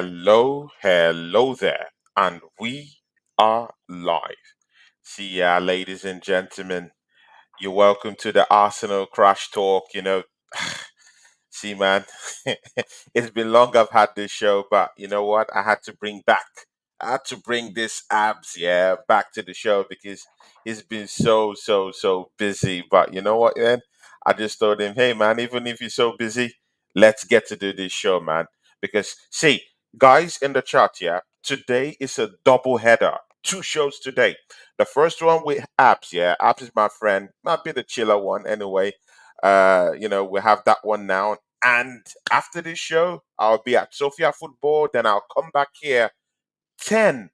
Hello there, and we are live. See ya, ladies and gentlemen. You're welcome to the Arsenal Crash Talk. See, man, it's been long I've had this show, but you know what? I had to bring this abs, yeah, back to the show because he's been so busy. But you know what, man? I just told him, hey, man, even if you're so busy, let's get to do this show, man. Because see, guys in the chat, yeah, today is a double header. Two shows today. The first one with Abs, yeah. Abs is my friend. Might be the chiller one anyway. We have that one now. And after this show, I'll be at Sofia Football. Then I'll come back here 10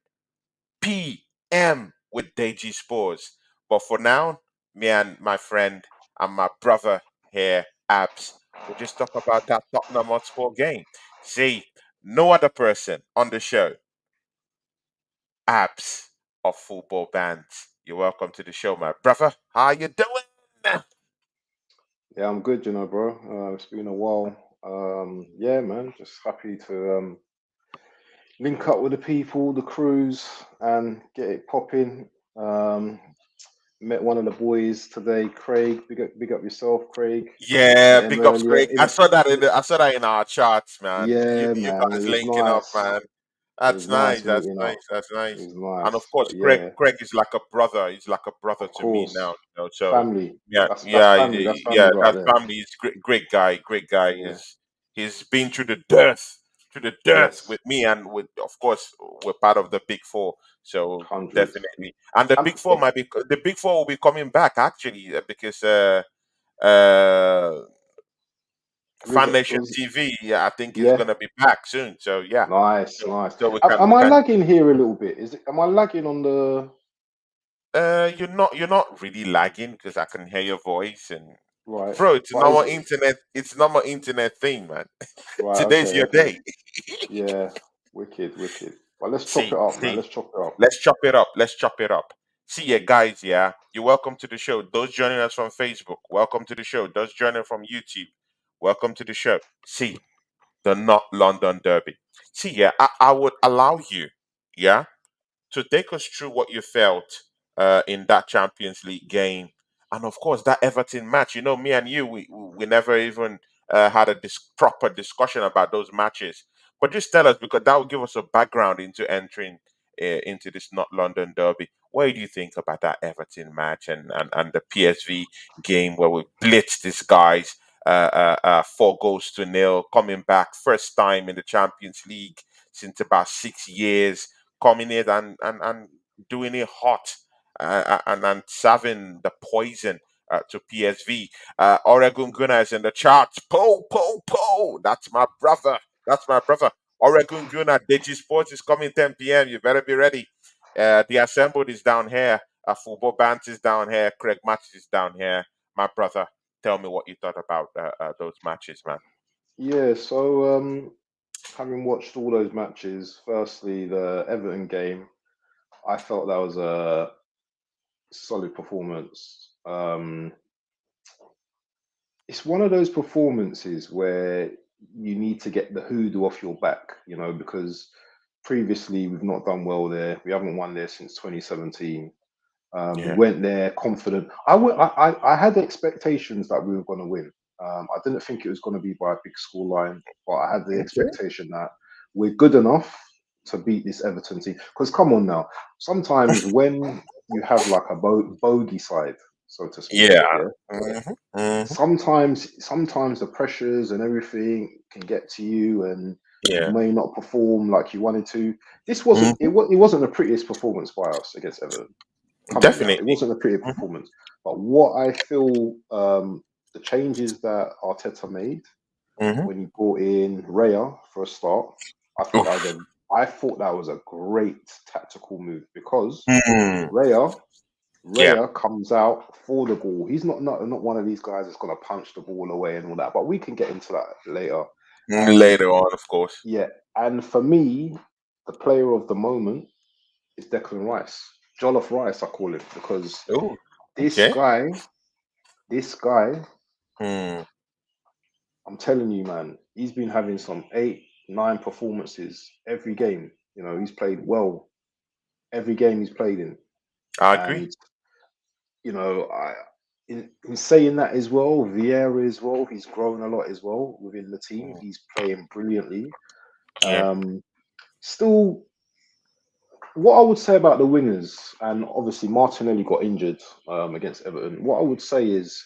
p.m. with Deji Spores. But for now, me and my friend and my brother here, Abs, we'll just talk about that Tottenham Hotspur game. See, no other person on the show, Abs of Football Bands. You're welcome to the show, my brother. How you doing? Yeah, I'm good, bro. It's been a while. Yeah, man, just happy to link up with the people, the crews, and get it popping. Um, Met one of the boys today, Craig. Big up yourself, Craig. Yeah, Met him big ups, earlier. Craig. I saw that in our charts, man. You Yeah, you man, it guys was linking up, nice. man. It That's was nice. nice That's meeting nice. up. That's It nice. was And of nice, course, but Craig yeah, Craig is like a brother. He's like a brother of to me course, now. So family. yeah, That's yeah, family. That's yeah. family right That there. family is great guy. Great guy. Yeah. He's been through the dirt Yes. with me, and with of course we're part of the Big Four. So 100. definitely, and the And Big Four might be the Big Four will be coming back actually because uh Fan Nation was TV, yeah, I think is yeah. gonna be back soon. So yeah, Nice, so, nice. so we Am, can am we I can. lagging here a little bit? Am I lagging on the You're not really lagging because I can hear your voice and right? bro, it's a But is normal internet. It's normal internet thing, man. right? Today's Okay, your okay. day. Yeah, wicked, wicked. But let's chop See, it up, man. see, Let's chop it up. let's chop it up. Let's chop it up. See ya, guys. Yeah, you're welcome to the show. Those joining us from Facebook, welcome to the show. Those joining from YouTube, welcome to the show. See the not London Derby. See, yeah, I would allow you. Yeah, to take us through what you felt in that Champions League game, and of course that Everton match. You know, me and you, we never even had a proper discussion about those matches. But just tell us because that will give us a background into entering into this not London derby. What do you think about that Everton match and the PSV game where we blitzed these guys? 4 goals to nil, coming back first time in the Champions League since about 6 years, coming in and doing it hot and serving the poison to PSV. Oregon Gunners in the charts. Po. That's my brother. That's my brother. Oregon Gunner, Deji Sports is coming 10 p.m. You better be ready. The Assembled is down here. Football Bant is down here. Craig Matches is down here. My brother, tell me what you thought about those matches, man. Yeah. So having watched all those matches, firstly the Everton game, I felt that was a solid performance. It's one of those performances where you need to get the hoodoo off your back, because previously we've not done well there. We haven't won there since 2017. We Yeah. went there confident. I had the expectations that we were going to win. I didn't think it was going to be by a big score line, but I had the Okay. expectation that we're good enough to beat this Everton team. Because come on now, sometimes when you have like a bogey side, so to speak, Yeah. yeah, Hmm. sometimes the pressures and everything can get to you, and you Yeah. may not perform like you wanted to. This wasn't it. Hmm. It wasn't the prettiest performance by us against Everton. Come on now, it Definitely. wasn't a pretty performance. But what I feel, the changes that Arteta made Hmm. when he brought in Raya for a start, I thought that was Oof. a I thought that was a great tactical move because Mm. Raya Yeah. Raya comes out for the ball. He's not one of these guys that's gonna punch the ball away and all that. But we can get into that later. And Later on, of course. yeah, and for me, the player of the moment is Declan Rice. Jollof Rice, I call him, because Oh, this okay. guy, this guy, Mm. I'm telling you, man, he's been having some 8, 9 performances every game. You know, he's played well every game he's played in. I agree. And, you know, in saying that as well, Vieira as well, he's grown a lot as well within the team. Mm, He's playing brilliantly. yeah. Um, Still, what I would say about the wingers, and obviously Martinelli got injured against Everton. What I would say is,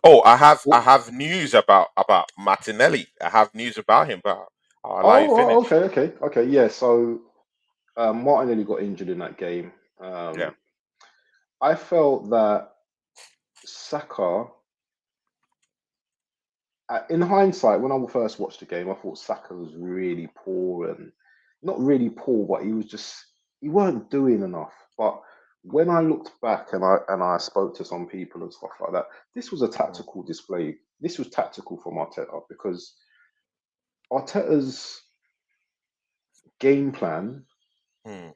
Oh, I oh, have news about Martinelli. I have news about him, but I'll allow you okay, finish. okay, yeah. So Martinelli got injured in that game. Yeah. Um, I felt that Saka, in hindsight, when I first watched the game, I thought Saka was really poor and not really poor, but he weren't doing enough. But when I looked back and I spoke to some people and stuff like that, this was a Mm, tactical display. This was tactical from Arteta because Arteta's game plan, mm,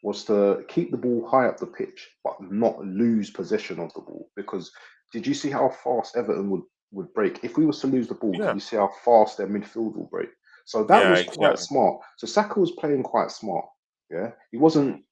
was to keep the ball high up the pitch, but not lose possession of the ball. Because did you see how fast Everton would break? If we was to lose the ball, did yeah. you see how fast their midfield will break? So that Yeah. was quite Exactly. smart. So Saka was playing quite smart. Yeah, he Mm, wasn't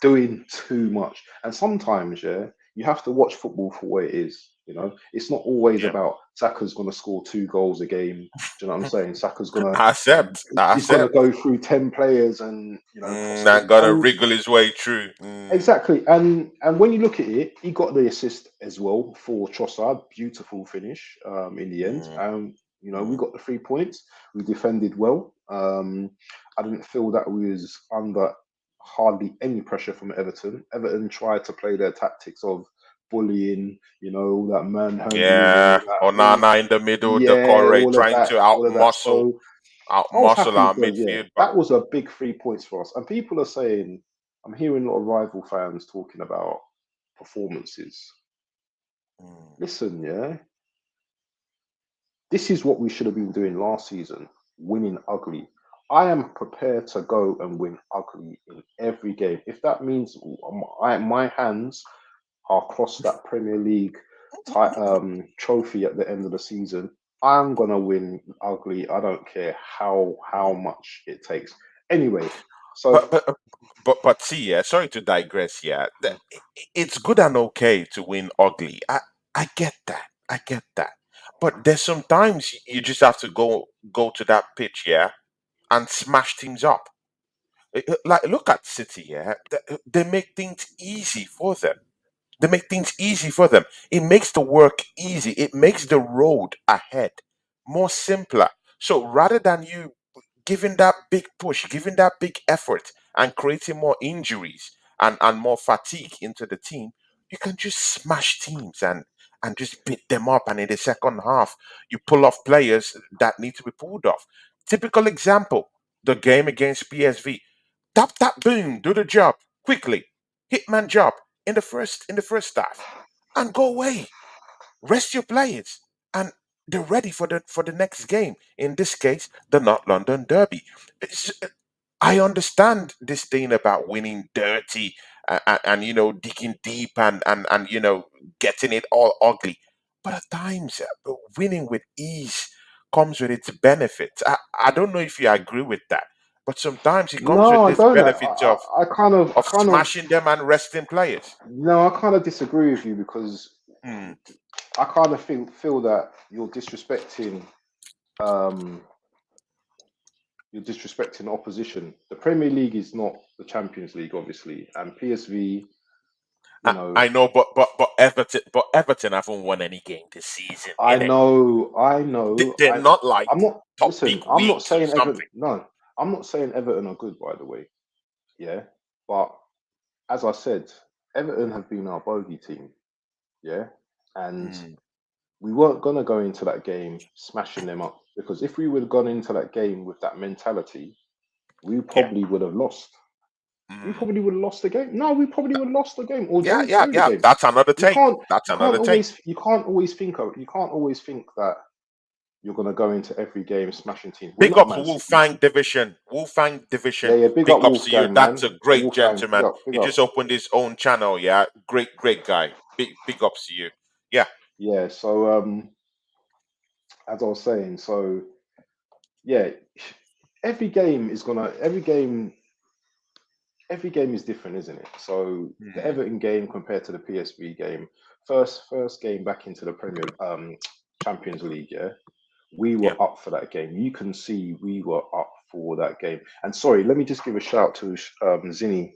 doing too much. And sometimes, yeah, you have to watch football for what it is. You know, it's not always yeah. about Saka's going to score 2 goals a game. Do you know what I'm saying? Saka's going to I accept. I he's going to accept. go through 10 players and cost I'm them gonna goals. wriggle his way through. Mm, Exactly, and when you look at it, he got the assist as well for Trossard. Beautiful finish in the end. mm, We mm. got the 3 points. We defended well. I didn't feel that we was under hardly any pressure from Everton. Everton tried to play their tactics of bullying, all that manhandling and Yeah. all that. Onana in the middle, the Yeah, Corey trying to all of that. So out I was muscle happy our because yeah, midfield, but that was a big 3 points for us. And people are saying, I'm hearing a lot of rival fans talking about performances. mm, Listen, yeah, this is what we should have been doing last season, winning ugly. I am prepared to go and win ugly in every game. If that means my hands are across that Premier League trophy at the end of the season, I'm gonna win ugly. I don't care how mm. much it takes. Anyway, so But see, yeah. Sorry to digress. Yeah, it's good and okay to win ugly. I get that. I get that. But there's sometimes you just have to go to that pitch, yeah, and smash things up. Like look at City, yeah. They make things easy for them. They make things easy for them. It makes the work easy. It makes the road ahead more simpler. So rather than you giving that big push, giving that big effort, and creating more injuries and more fatigue into the team, you can just smash teams and just beat them up. And in the second half, you pull off players that need to be pulled off. Typical example: the game against PSV. Tap tap boom, do the job quickly, hitman job in the first half, and go away. Rest your players, and they're ready for the next game. In this case, the North London Derby. It's, I understand this thing about winning dirty and digging deep and getting it all ugly, but at times winning with ease comes with its benefits. I don't know if you agree with that, but sometimes it comes with no, I this don't. benefit I of kind of, smashing them and resting players. no, I kind of disagree with you because Hmm. I kind of feel that um, you're disrespecting opposition. The Premier League is not the Champions League, obviously, and PSV, you know, I know, but Everton haven't won any game this season, innit? I know, They're not like I'm not. top big Listen, I'm not wigs or saying Everton. something. No, I'm not saying Everton are good, by the way. Yeah, but as I said, Everton have been our bogey team. Yeah, and Mm, we weren't gonna go into that game smashing them up because if we would have gone into that game with that mentality, we yeah. probably would have lost. We Mm, probably would have lost the game. No, we probably would have lost the game or yeah, drawn yeah, drew the yeah. game. That's another You take. can't That's another take. you can't always think that you're gonna go into every game smashing teams. We're Big not ups Man City. Wolfang Division. Wolfang Yeah, Division. yeah, big Big up ups to you. Wolfgang, That's man. a Yeah, great Wolfgang, gentleman. big He up. just opened his own channel. Yeah, great guy. Big ups to you. Yeah. Yeah, so as I was saying, so yeah, every game is different, isn't it? So the Mm, Everton game compared to the PSV game, first game back into the Premier Champions League, yeah, we yeah. were up for that game. You can see we were up for that game. And sorry, let me just give a shout to Zinni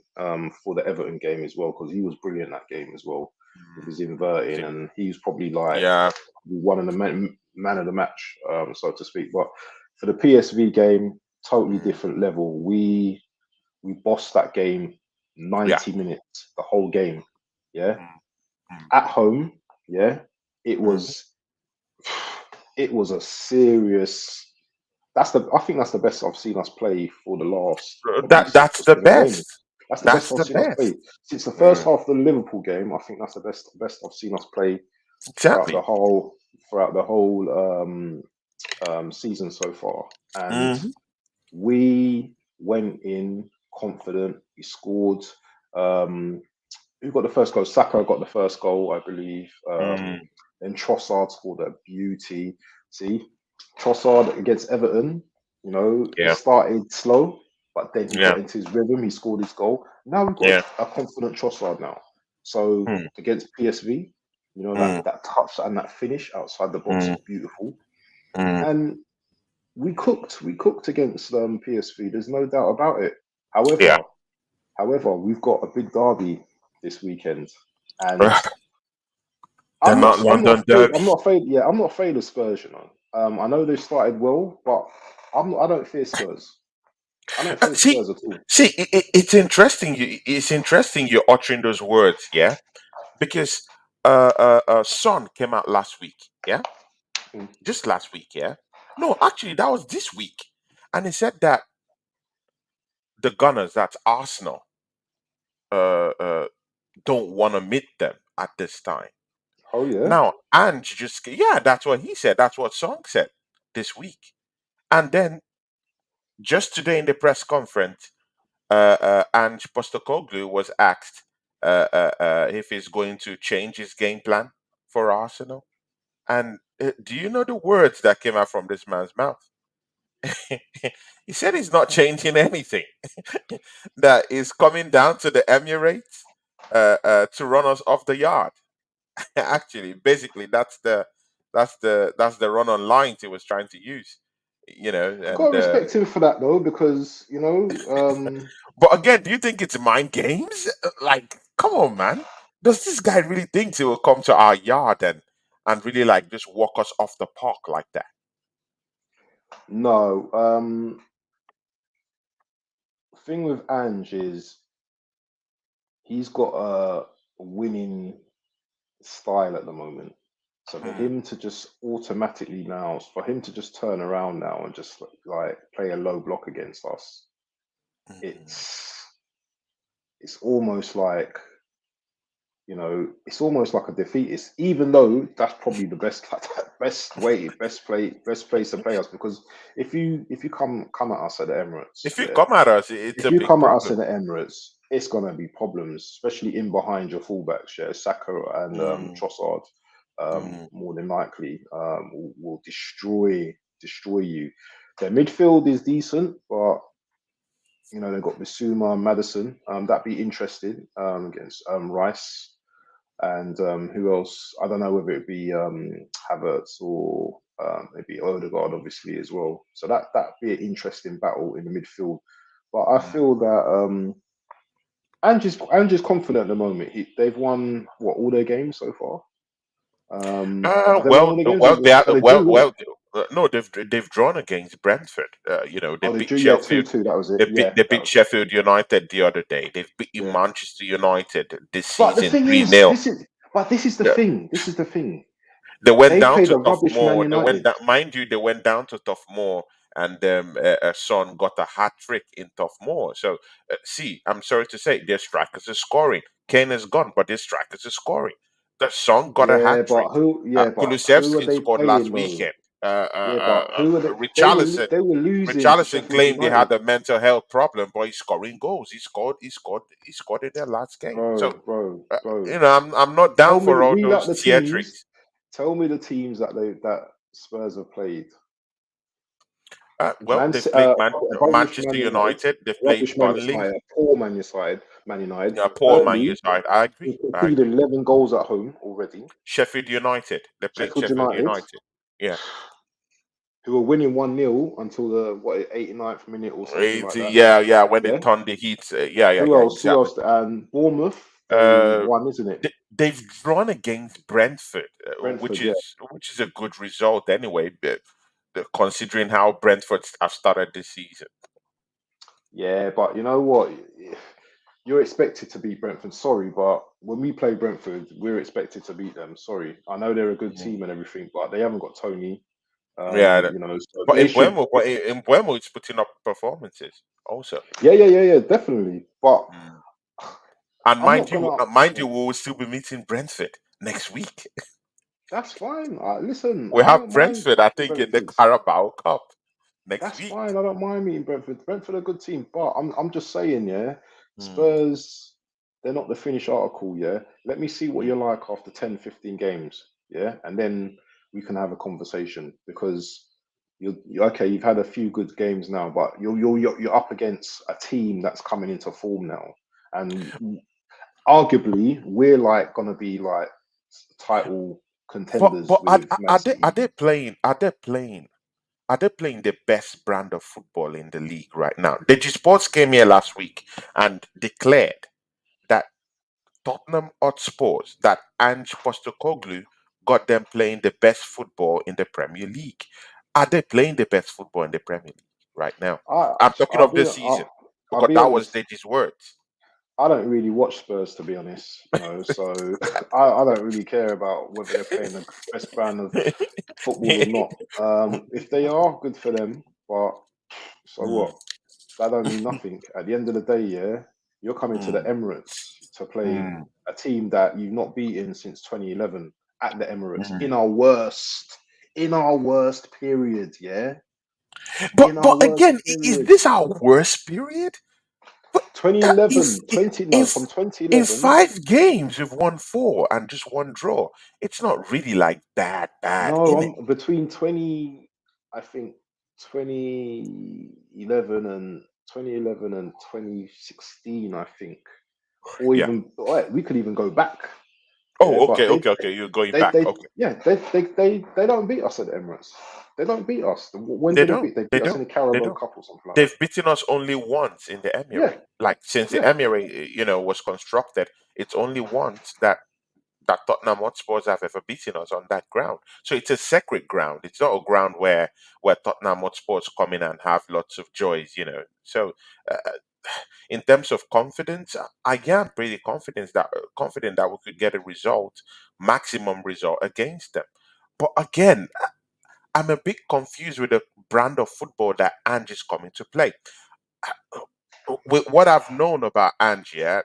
for the Everton game as well because he was brilliant that game as well with his inverting, See, and he's probably like yeah. one of the man of the match, so to speak. But for the PSV game, totally Mm, different level. We bossed that game yeah. 90 minutes, the whole game. Yeah. Mm, mm, At home, yeah, it mm. was it was a serious I think that's the best I've seen us play for the last probably six That's or the seven games. best. That's the best That's I've the seen us best. play. Since the first Mm, half of the Liverpool game, I think that's the best I've seen us play throughout the exactly. whole throughout the whole season so far. And Hmm. we went in confident. We scored. Um, who got the first goal? Saka got the first goal, I believe. Mm, Then Trossard scored a beauty. See, Trossard against Everton, it yeah. started slow, but then he Yeah. got into his rhythm. He scored his goal. Now we've got Yeah. a confident Trossard now. So Mm, against PSV, mm, that touch and that finish outside the box mm, was beautiful. mm. And we cooked against PSV. There's no doubt about it. Yeah. However, we've got a big derby this weekend, and They're I'm not not I'm not London afraid. Derby. I'm not afraid. Yeah, I'm not afraid of Spurs. I know they started well, but I don't fear Spurs. I don't fear See, Spurs at all. it's interesting. It's interesting you're uttering those words, yeah, because Son came out last week, yeah, Mm. just last week, yeah. No, actually, that was this week, and he said that the Gunners, that's Arsenal, uh, uh, don't want to meet them at this time. Oh yeah. Now, Ange just, yeah, that's what he said. That's what Song said this week, and then just today in the press conference, Ange Postecoglou was asked if he's going to change his game plan for Arsenal. And do you know the words that came out from this man's mouth? He said he's not changing anything. That is coming down to the Emirates to run us off the yard. Actually, basically, that's the run on lines he was trying to use. I gotta And respect him for that though, because but again, do you think it's mind games? Like, come on, man. Does this guy really think he will come to our yard and really like just walk us off the park like that? no. Thing with Ange is he's got a winning style at the moment. So for Mm, him to just automatically now, for him to just turn around now and just like play a low block against us, mm. it's it's almost like it's almost like a defeatist. Even though that's probably the best best place to play us, because if you come at us at the Emirates, If you yeah, come at us, it's if a you big come at us problem. in the Emirates, it's gonna be problems, especially in behind your fullbacks. Yeah, Saka and Mm, Trossard, mm, more than likely, will destroy you. Their midfield is decent, but they've got Bissouma and Madison. That'd be interesting against Rice and who else? I don't know whether it be Havertz or maybe Odegaard, obviously as well. So that'd be an interesting battle in the midfield. But I mm. feel that Ange's confident at the moment. They've won what all their games so far. Have they won all Well, the games? well, they are, Oh, they well, drew, innit? well. No, they've drawn against Brentford. They Oh, they beat drew. Yeah, Sheffield. 2-2. That was it. They beat, Yeah, they that beat was it. Sheffield United the other day. They've beaten Yeah. Manchester United this But the season thing three is, nil. this is the Yeah. thing. This is the thing. They went They down played to a Tough rubbish Man Moor. They went United. down, mind you, they went down to Tough Moor, and Son got a hat trick in Tough Moor. So, see, I'm sorry to say, their strikers are scoring. Kane is gone, but their strikers are scoring. The Son got a hat Yeah, trick. but who? Yeah, but who are Kulusevski they scored last playing though? weekend. Uh, uh, Yeah, uh, but uh, who are they? Richarlison, They were losing to Richarlison Sheffield claimed he had United, a mental health problem, but he's scoring goals. He scored in their last game. So, bro. I'm not down Tell me, for all read out those the teams. theatrics. Tell me the teams that Spurs have played. Well, they've played Manchester United. They've played Rubbish Man Burnley. United, poor Man United. Yeah, poor Man Burnley, United. I agree. who I conceded agree. 11 goals at home already. Sheffield United. They played Sheffield Sheffield United, United. Yeah. who were winning 1-0 until the 89th minute or something like that. Yeah, yeah. When they Yeah. turned the heat. Yeah, yeah, Who yeah. else? Who Exactly. else? And Bournemouth, they Uh, won, isn't it? they've drawn against Brentford, Brentford, yeah. which is a good result anyway. Considering how Brentford have started this season. Yeah, but you know what? You're expected to beat Brentford. Sorry, but when we play Brentford, we're expected to beat them. Sorry. I know they're a good Mm. team and everything, but they haven't got Tony. Yeah, So but they should. In Buemo, it's putting up performances also. Yeah, definitely. But Mm. And I'm not gonna. mind you, Yeah, we will still be meeting Brentford next week. that's fine. Listen, We I have don't mind Brentford, I think, in the Brentford. Carabao Cup next That's week. fine. I don't mind meeting Brentford. Brentford are a good team, but I'm just saying, yeah, Mm, Spurs, they're not the finished article, yeah. Let me see what mm. you're like after 10, 15 games, yeah, and then we can have a conversation because okay. You've had a few good games now, but you're up against a team that's coming into form now, and arguably we're like gonna be like title contenders But with Man are City. they playing? Are they playing? Are they playing the best brand of football in the league right now? The G Sports came here last week and declared that Tottenham Hotspurs, that Ange Postecoglou got them playing the best football in the Premier League. Are they playing the best football in the Premier League right now? I I'm talking I'll of be this season I'll because be that was honest. Deji's words. I don't really watch Spurs to be honest, so I don't really care about whether they're playing the best brand of football or not. If they are, good for them, but so Mm, what? That don't mean nothing. At the end of the day, yeah, you're coming to the mm, Emirates to play mm, a team that you've not beaten since 2011 at the Emirates mm. in our worst period, yeah, in our But worst again, is period. this our worst period? But that is 2011, 20 no, from in 2011. 5 games we've won four and just one draw. It's not really like bad, No, in it? I'm between I think 2011 and 2016, I think. Or Yeah. even we could even go back. Yeah, Oh, but okay. You're going back. Okay. they don't beat us at the Emirates. They don't beat us. When They did they don't. beat? They They beat us in don't. the They Carabao don't. Cup or something like that. They've beaten us only once in the Yeah, Emirate. Like since the yeah, Emirate, was constructed, it's only once that Tottenham Hotspurs have ever beaten us on that ground. So it's a sacred ground. It's not a ground where Tottenham Hotspurs come in and have lots of joys. So uh, in terms of confidence, I am pretty confident that we could get a result, maximum result against them. But again, I'm a bit confused with the brand of football that Ange is coming to play. With what I've known about Ange, yeah,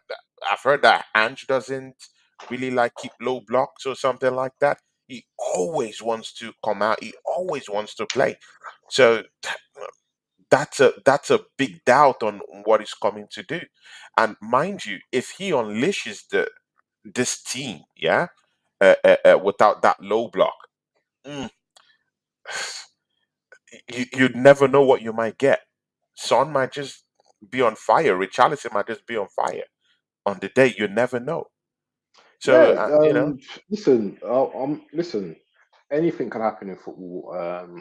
I've heard that Ange doesn't really like keep low blocks or something like that. He always wants to come out. He always wants to play. So that's a big doubt on what he's coming to do. And mind you, if he unleashes this team, yeah, without that low block, mm, you'd never know what you might get. Son might just be on fire. Richarlison might just be on fire on the day. You never know. So yeah. Listen, listen. Anything can happen in football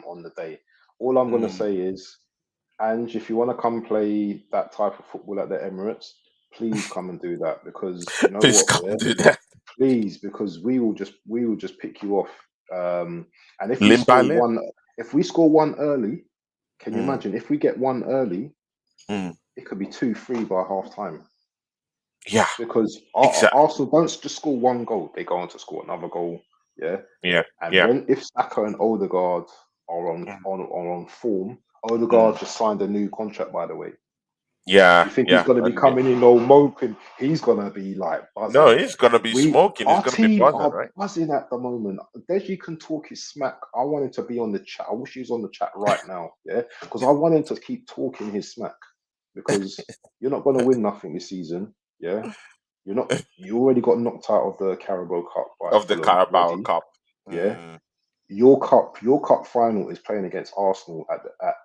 on the day. All I'm gonna mm, say is, and if you want to come play that type of football at the Emirates, please come and do that because you know please what, come yeah, do that. please, because we will just pick you off. And Limb by limb. if we score one early, can you Mm, imagine if we get one early, mm. it could be 2-3 by half time Yeah, because exactly. Arsenal don't just score one goal; they go on to score another goal. Yeah, Yeah, and yeah. when if Saka and Odegaard Mm, are on form, mm. Odegaard just signed a new contract, by the way. Yeah, You think he's yeah. going to be And coming in all moping? He's going to be like no, buzzing. he's gonna be smoking. He's Our gonna be team buzzing, are right? buzzing at the moment. Deji can talk his smack. I want him to be on the chat. I wish he was on the chat right now. Yeah, because I want him to keep talking his smack because you're not going to win nothing this season. Yeah, you're not. You already got knocked out of the Carabao Cup by Of the Fulham Carabao already. Cup. Yeah, Mm, your cup final is playing against Arsenal at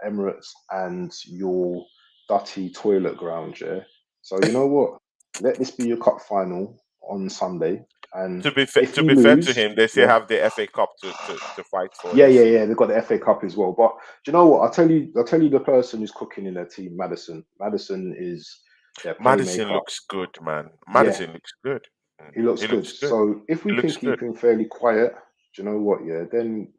Emirates and your dirty toilet ground, yeah. So you know what? Let this be your cup final on Sunday, and if To we be fair to lose, him, they still yeah, have the FA Cup to fight for yeah, this yeah, season. yeah. They've got the FA Cup as well. But do you know what? I'll tell you the person who's cooking in their team, Madison. Madison is their Madison playmaker. looks good, man. Yeah, Madison looks good. he looks He good. looks good. So if He we can looks good. keep him fairly quiet, do you know what? Yeah, then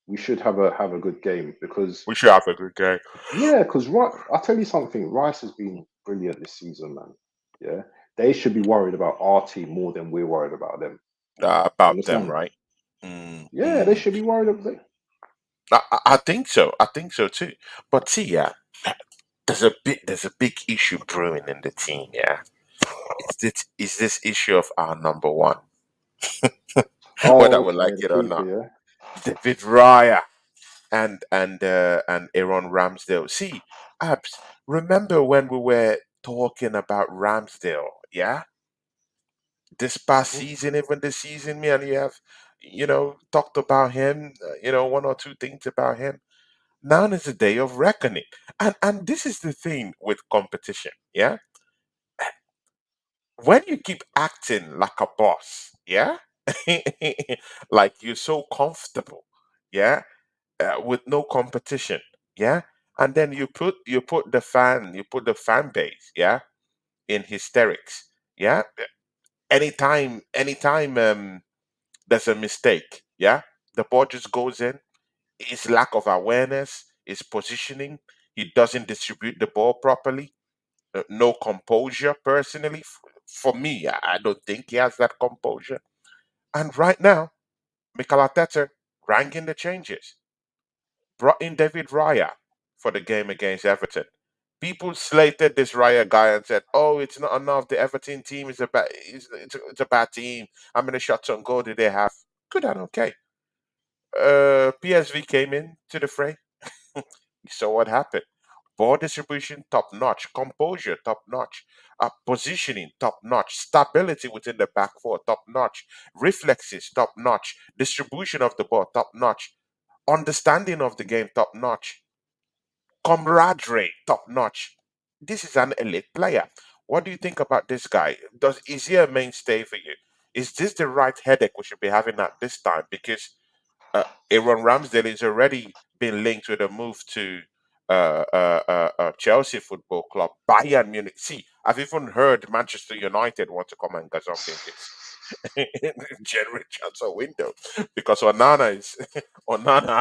we should have a good game because We should have a good game. yeah, because I'll tell you something. Rice has been brilliant this season, man. Yeah, they should be worried about our team more than we're worried about them. You About them, understand? right? Yeah, they should be worried about them. I think so. I think so too. But see, yeah, there's a big issue brewing in the team. Yeah, is this issue of our number one, whether Oh, we like okay, the it or keeper, not, yeah. David Raya and Aaron Ramsdale. See, Abs, remember when we were talking about Ramsdale? Yeah, this past Hmm. season, even this season, me and you have, talked about him. One or two things about him. Now is the day of reckoning, and this is the thing with competition. Yeah, when you keep acting like a boss, yeah, like you're so comfortable, yeah, with no competition, yeah, and then you put the fan base, yeah, in hysterics, yeah. Anytime there's a mistake, yeah, the ball just goes in. His lack of awareness, his positioning, he doesn't distribute the ball properly. No composure. Personally, for me, I don't think he has that composure. And right now, Mikel Arteta rang in the changes, brought in David Raya for the game against Everton. People slated this Raya guy and said, "Oh, it's not enough. The Everton team is a bad. It's a bad team. How many shots on goal did they have? Good and okay." PSV came in to the fray. You saw what happened. Ball distribution top notch, composure top notch, positioning top notch, stability within the back four top notch, reflexes top notch, distribution of the ball top notch, understanding of the game top notch, camaraderie top notch. This is an elite player. What do you think about this guy? Is he a mainstay for you? Is this the right headache we should be having at this time? Because Aaron Ramsdale is already been linked with a move to Chelsea Football Club, Bayern Munich. See, I've even heard Manchester United want to come and gazump in this January transfer window because Onana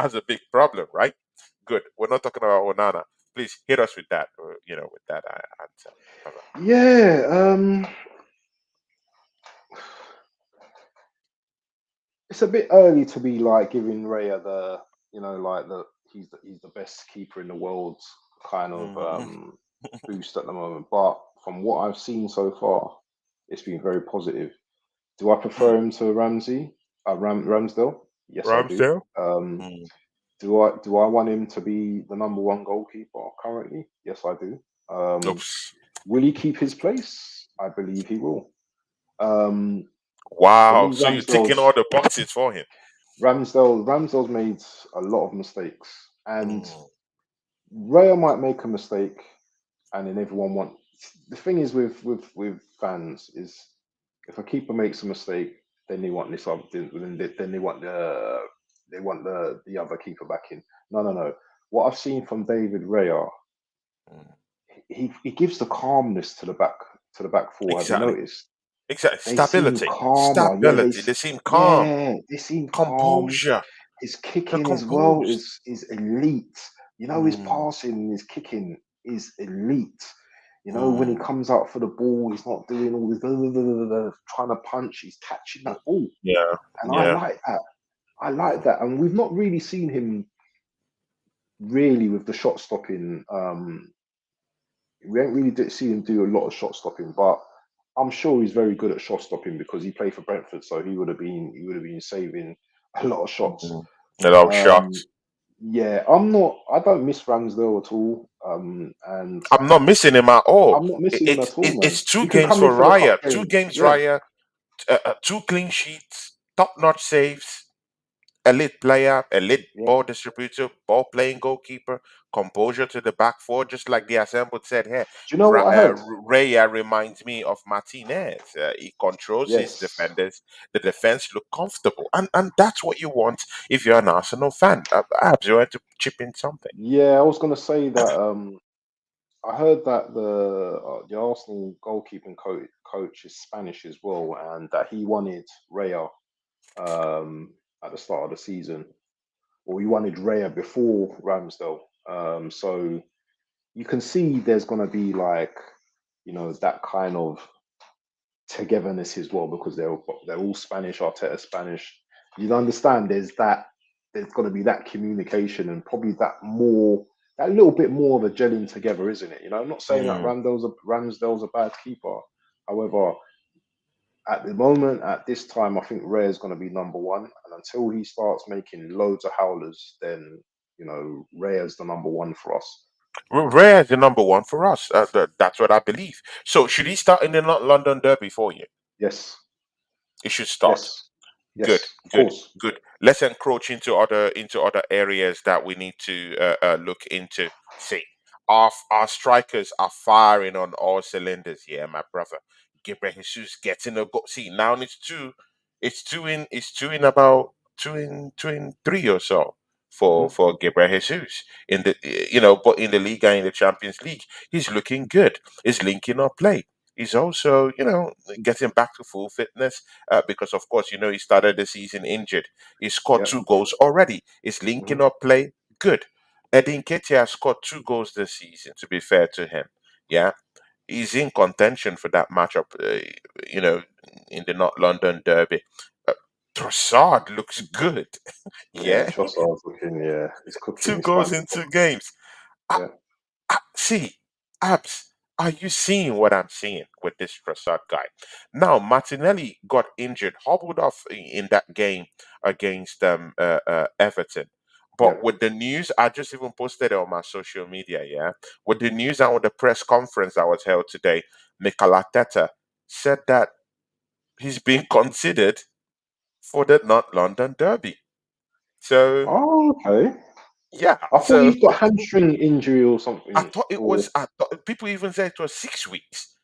has a big problem, right? Good. We're not talking about Onana. Please hit us with that. With that answer. Bye-bye. Yeah, it's a bit early to be like giving Raya like he's the best keeper in the world kind of Mm, boost at the moment. But from what I've seen so far, it's been very positive. Do I prefer mm. him to Ramsdale? Yes, I do. Ramsdale. Um, Mm. do I want him to be the number one goalkeeper currently? Yes, I do. Oops. Will he keep his place? I believe he will. For Wow. me, So you're ticking all the boxes for him. Ramsdale's made a lot of mistakes, and Mm. Raya might make a mistake, and then everyone want. The thing is with fans is if a keeper makes a mistake, then they want this other, then they want the other keeper back in. No, no, no. What I've seen from David Raya, Mm. he gives the calmness to the back four. Have you Exactly. noticed? Exactly. They seem Stability. calmer. Yeah, Stability. They seem calm. yeah, they seem calm. Composure. His They're kicking as well composed. is elite. His Mm. passing and his kicking is elite. When he Mm. comes out for the ball, he's not doing all this trying to punch. He's catching that ball, Yeah. and I Yeah. like that. I like Mm. that, and we've not really seen him really with the shot stopping. We ain't really seen him do a lot of shot stopping, but I'm sure he's very good at shot stopping because he played for Brentford, so he would have been saving a lot of shots. Mm. And I was Um, shocked. yeah, I'm not. I don't miss Ramsdale at all. And I'm not missing him at all. I'm not missing him at all, man. It's two He can games come in for for the cup Raya. Two games. games Yeah, Raya. Two clean sheets. Top notch saves. elite player, elite Yeah. ball distributor, ball playing goalkeeper, composure to the back four, just like the assembled said here. Do you know what I heard? Raya reminds me of Martinez. He controls his Yes. defenders. The defense look comfortable, and that's what you want if you're an Arsenal fan. Perhaps you want to chip in something. Yeah, I was gonna say that. I heard that the Arsenal goalkeeping coach is Spanish as well, and that he wanted Raya at the start of the season, or he wanted Raya before Ramsdale. So you can see there's gonna be like, that kind of togetherness as well because they're all Spanish, Arteta Spanish. You understand there's got to be that communication and probably that little bit more of a gelling together, isn't it? I'm not saying that Mm. Ramsdale's a bad keeper. However, at the moment, at this time, I think Ray is going to be number one, and until he starts making loads of howlers, then Ray is the number one for us. Rare is the number one for us. That's what I believe. So should he start in the London Derby for you? Yes, He should start. yes, Good, yes, of good, course. good. Let's encroach into other areas that we need to look into. See, our strikers are firing on all cylinders here, my brother. Gabriel Jesus getting a goal. See, now it's two in about two in three or so for Hmm. Gabriel Jesus in the but in the league and in the Champions League, he's looking good. He's linking up play. He's also getting back to full fitness because of course he started the season injured. He scored Yep. 2 goals already. He's linking Hmm. up play good. Edin Ketia has scored 2 goals this season. To be fair to him, yeah, he's in contention for that matchup. You know, in the North London Derby. Uh, Trossard looks good. Yeah, Yeah, Trossard's looking. Yeah, he's cooking. two He's goals starting to in cook. 2 games. Yeah. See, Abs, are you seeing what I'm seeing with this Trossard guy? Now, Martinelli got injured, hobbled off in that game against Everton. But Yep. with the news, I just even posted it on my social media, yeah? With the news and with the press conference that was held today, Mikel Arteta said that he's being considered for the North London Derby. So, Oh, okay. yeah, I thought so you've got hamstring injury or I something. thought it Or was. I thought people even said it was 6 weeks.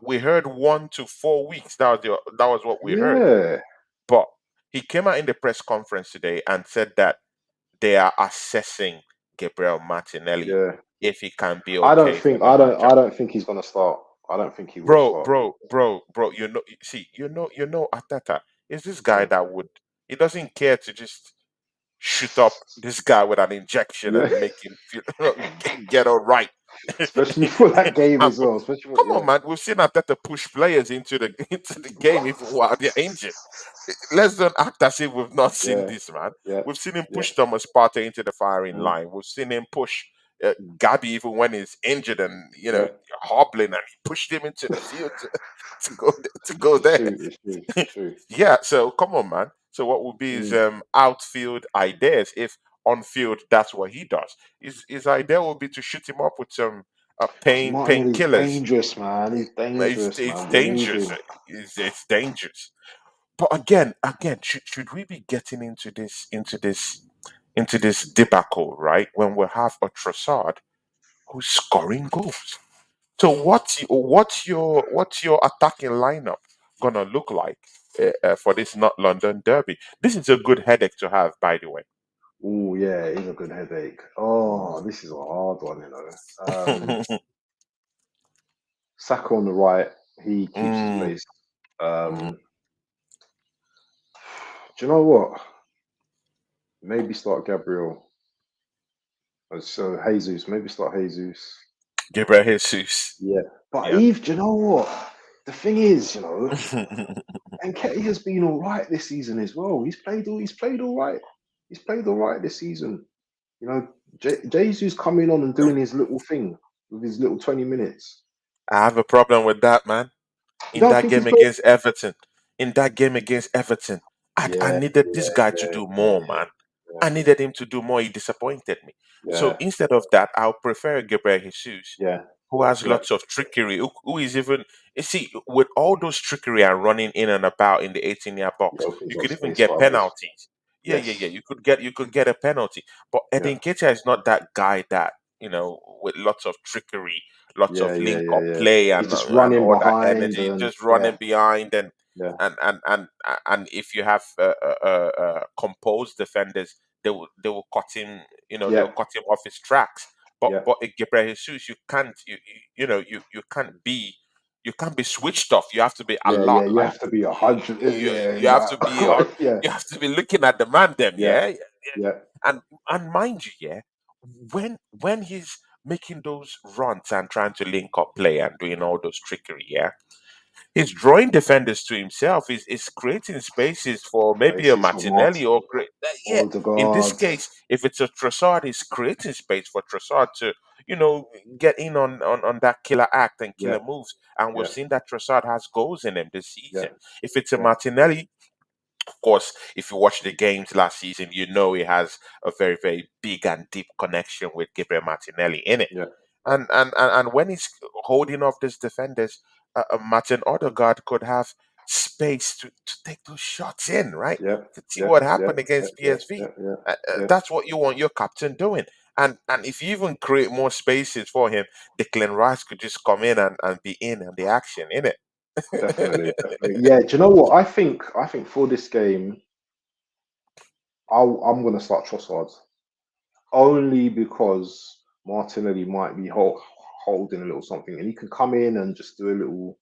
We heard 1 to 4 weeks. That was what we heard. yeah, But he came out in the press conference today and said that they are assessing Gabriel Martinelli yeah. if he can be okay for the matchup. I don't think he's gonna start. I don't think he will Bro, start. bro, bro, bro. See, Ateta is this guy Yeah. that would. He doesn't care to just shoot up this guy with an injection Yeah. and make him feel get all right. Especially for that game And as well. Especially come yeah. on, man, we've seen Arteta push players into the into the game even while they're injured. Let's don't act as if we've not seen Yeah. this, man. Yeah. We've seen him Yeah. push Thomas Partey into the firing Mm, line. We've seen him push Gabby even when he's injured and yeah. hobbling, and he pushed him into the field to go It's there. true. It's true. It's true. Yeah, so come on, man. So what would be his Mm. outfield ideas if on field that's what he does? His idea would be to shoot him up with some Because pain Martinelli's painkillers. dangerous, man. He's dangerous, It's man. We need dangerous. him. It's dangerous. But again, should we be getting into this debacle, right? When we have a Trossard who's scoring goals. So what's your attacking lineup gonna look like for this not London Derby? This is a good headache to have, by the way. Oh yeah, it's a good headache. Oh, this is a hard one. Saka on the right, he keeps his Mm, place. mm. Um, do you know what? Maybe start Gabriel. So Jesus, maybe start Jesus. Gabriel Jesus. Yeah, but Yeah. Eve, do you know what? The thing is, and Ketty has been all right this season as well. He's played all right. He's played all right this season. Jesus coming on and doing his little thing with his little 20 minutes. I have a problem with that, man. You In don't that think he's game played? against Everton, in that game against Everton, I Yeah, needed this yeah, guy to yeah, do yeah, more, man. yeah, I needed him to do more. He disappointed me. So yeah, instead of that, I'll prefer Gabriel Jesus, yeah, who has yeah. lots of trickery, who is even you see, with all those trickery and running in and about in the 18-yard He box, opens you up could even space get for others. penalties. yeah. Yes. You could get a penalty, but Yeah. Eden Nketiah is not that guy that with lots of trickery, lots of Yeah. Yeah. link Yeah. up Yeah. play He's just and running all that behind energy, and just yeah. running behind Yeah. and if you have composed defenders, they will cut him. Yeah. They'll cut him off his tracks. But Yeah. Gabriel Jesus, you can't you can't be switched off. You have to be Yeah. alert. Yeah. You Like have to be 100. you, Yeah. you have to be on. Yeah. You have to be looking at the man. Them, Yeah. yeah, Yeah. and mind you, yeah, when he's making those runs and trying to link up play and doing all those trickery, yeah, he's drawing defenders to himself. He's creating spaces for maybe a Spaces for Martinelli Martin, or yeah. In this Odegaard. case, if it's a Trossard, he's creating space for Trossard to you know get in on that killer act and Yeah. killer moves. And we've Yeah. seen that Trossard has goals in him this Yeah. season. If it's a Yeah. Martinelli, of course, if you watch the games last season, you know he has a very, very big and deep connection with Gabriel Martinelli in it. Yeah. And when he's holding off these defenders, Martin Odegaard could have space to take those shots in, right? Yeah. To see Yeah. what Yeah. happened Yeah. against Yeah. PSV. Yeah. Yeah. Yeah. That's what you want your captain doing. And if you even create more spaces for him, Declan Rice could just come in and be in the action, in it. Definitely. Definitely. Yeah. Do you know what? I think for this game, I'm going to start Trossard only because Martinelli might be holding a little something, and he can come in and just do a little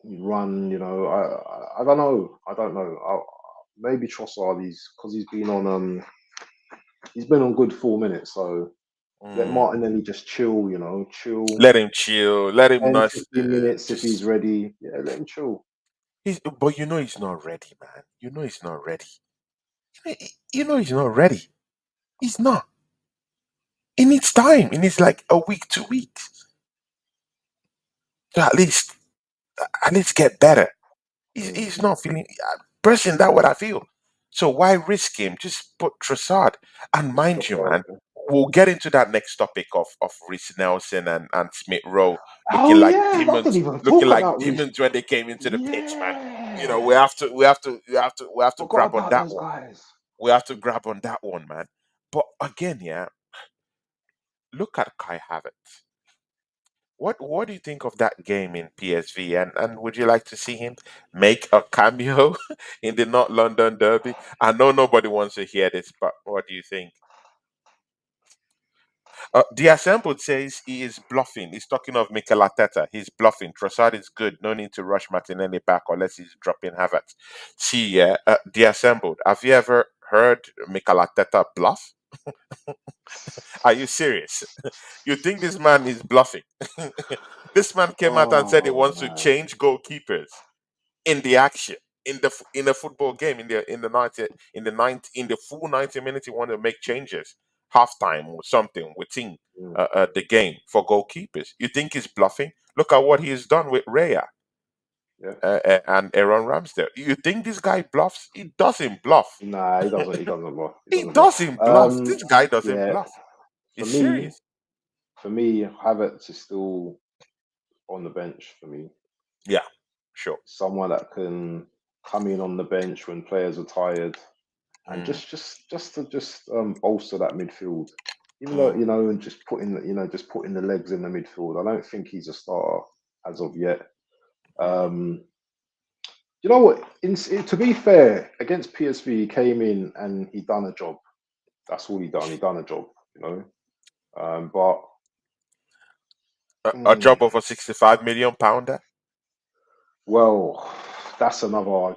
run. I don't know. I don't know. Maybe Trossard, because he's been on good 4 minutes, so let Mm. Martinelli just chill, chill Let him chill. Let him 10, not 15 minutes if he's just. ready. Yeah, let him chill. But he's not ready, man. He's not ready. He's not ready. He's not. He needs time. He needs like a week, 2 weeks to at least get better. Mm. He's not feeling. Personally, that's what I feel. So why risk him? Just put Trossard. And Just mind you, Trossard. man, we'll get into that next topic of Reece Nelson and Smith Rowe Oh yeah, I didn't even looking talk like about Reece. demons when they came into the pitch, man. We Yeah, have to, we have to forgot grab on about that those one. guys. We have to grab on that one, man. But again, yeah, look at Kai Havertz. What do you think of that game in PSV? And would you like to see him make a cameo in the North London Derby? I know nobody wants to hear this, but what do you think? The assembled says he is bluffing. He's talking of Mikel Arteta. He's bluffing. Trossard is good. No need to rush Martinelli back unless he's dropping Havertz. See, yeah, the assembled. Have you ever heard Mikel Arteta bluff? Are you serious? You think this man is bluffing? This man came out and said he Oh wants to man, change goalkeepers in the action in the football game in the 90 in the full 90 minutes. He wanted to make changes halftime or something within mm, the game for goalkeepers. You think he's bluffing? Look at what he has done with Raya yeah. and Aaron Ramsdale. You think this guy bluffs? He doesn't bluff. Nah, he doesn't. He doesn't bluff. He He doesn't bluff. doesn't bluff. This guy doesn't Yeah. bluff. For He's me, serious. for me, Havertz is still on the bench for me. Yeah, sure. Someone that can come in on the bench when players are tired and Mm, just bolster that midfield. Even though mm, and just putting the legs in the midfield. I don't think he's a starter as of yet. mm. Um, you know what? To be fair, against PSV, he came in and he done a job. That's all he done. He done a job. You know. But A mm, job of a 65 million pounder. well, that's another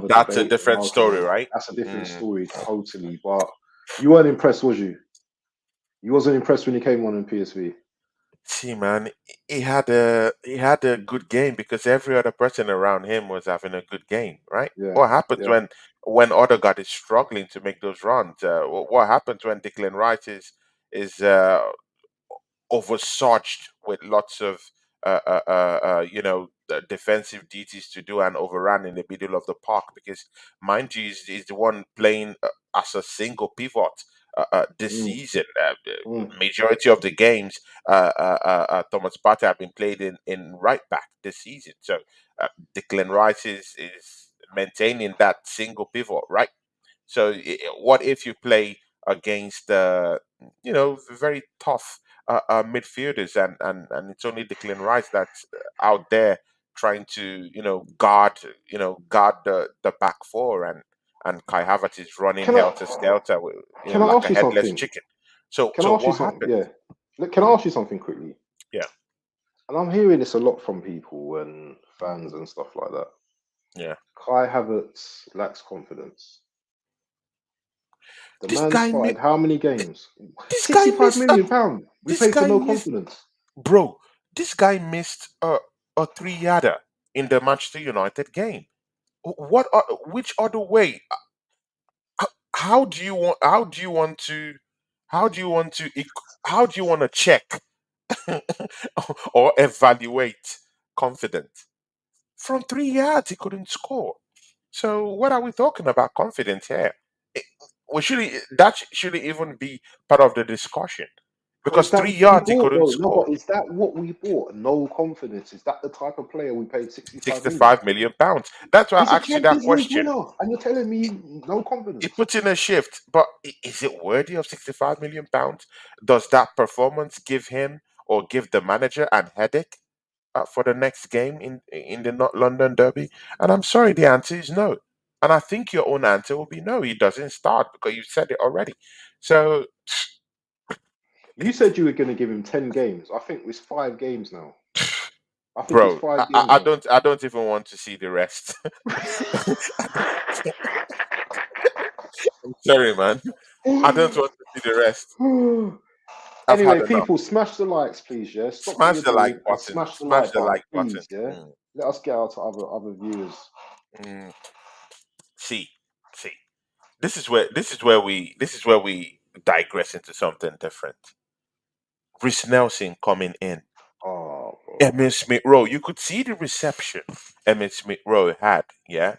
That's a debate and different story, argument. right? That's a different Mm. story totally. But you weren't impressed, was you? You wasn't impressed when he came on in PSV. See, man, he had a good game because every other person around him was having a good game, right? Yeah, What happens yeah. when Odegaard is struggling to make those runs? What happens when Declan Rice is overcharged with lots of defensive duties to do and overrun in the middle of the park because mind you is the one playing as a single pivot this Mm, season. The mm, majority of the games Thomas Partey have been played in right back this season. So Declan Rice is maintaining that single pivot, right? So what if you play against very tough midfielders, and it's only Declan Rice that's out there trying to guard the back four, and Kai Havertz is running Can I helter skelter with, can I like ask a you headless something? chicken. So Can I so ask you what something? happened? Yeah. Look, can I Mm, ask you something quickly? yeah. And I'm hearing this a lot from people and fans Mm, and stuff like that. yeah. Kai Havertz lacks confidence. The This man guy mi- started how many games? this guy 65 missed a million pound. We this paid for guy no missed confidence. bro. This guy missed a 3 yarder in the Manchester United game. Which other way? How do you want? How do you want to? How do you want to? How do you want to check or evaluate confidence? From 3 yards, he couldn't score. So what are we talking about confidence here? It, we should that shouldn't even be part of the discussion, But because is that three what we yards he bought couldn't though? No, score. but is that what we bought? No confidence. Is that the type of player we paid 65 million? 65 million pounds. That's why He's I a asked you that Champions League question. winner, and you're telling me no He confidence. puts in a shift, but is it worthy of 65 million pounds? Does that performance give him or give the manager a headache for the next game in the North London Derby? And I'm sorry, the answer is no. And I think your own answer will be no. He doesn't start because you said it already. So, You said you were going to give him 10 games. I think it's 5 games now. I think it's bro, five I, games I now. don't I don't even want to see the rest. I'm sorry, man. I don't want to see the rest. I've had Anyway, enough. people, smash the likes, please. Yeah, stop what Smash you're the like doing and button. smash the Smash like the button, like button. please. Yeah, Mm, let us get out to other viewers. mm. See, see. This is where we digress into something different. Rhys Nelson coming in. Oh, bro. Emil Smith Rowe. You could see the reception Emil Smith Rowe had, yeah,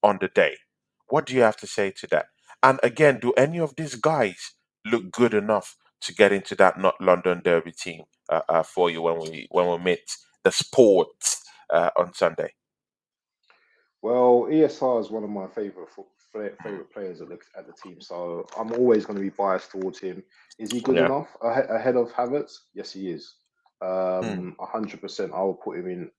on the day. What do you have to say to that? And again, do any of these guys look good enough to get into that not London Derby team for you when we meet the Sports on Sunday? Well, ESR is one of my favorite players at the team, so I'm always going to be biased towards him. Is he good Yeah. enough ahead of Havertz? Yes, he is. Mm, 100%. I will put him in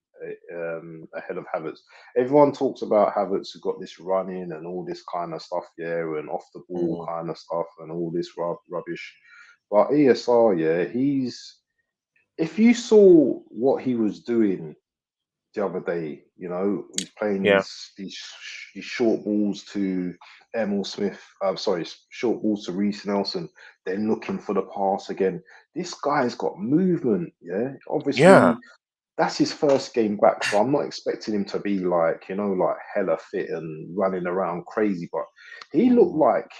ahead of Havertz. Everyone talks about Havertz who got this running and all this kind of stuff, yeah, and off the ball mm, kind of stuff and all this rubbish. But ESR, yeah, he's. If you saw what he was doing the other day. You know, he's playing yeah. these short balls to Emil Smith. Sorry, short balls to Reece Nelson. Then looking for the pass again. This guy's got movement. Yeah, Yeah. obviously that's his first game back, so I'm not expecting him to be like like hella fit and running around crazy. But he looked Mm, like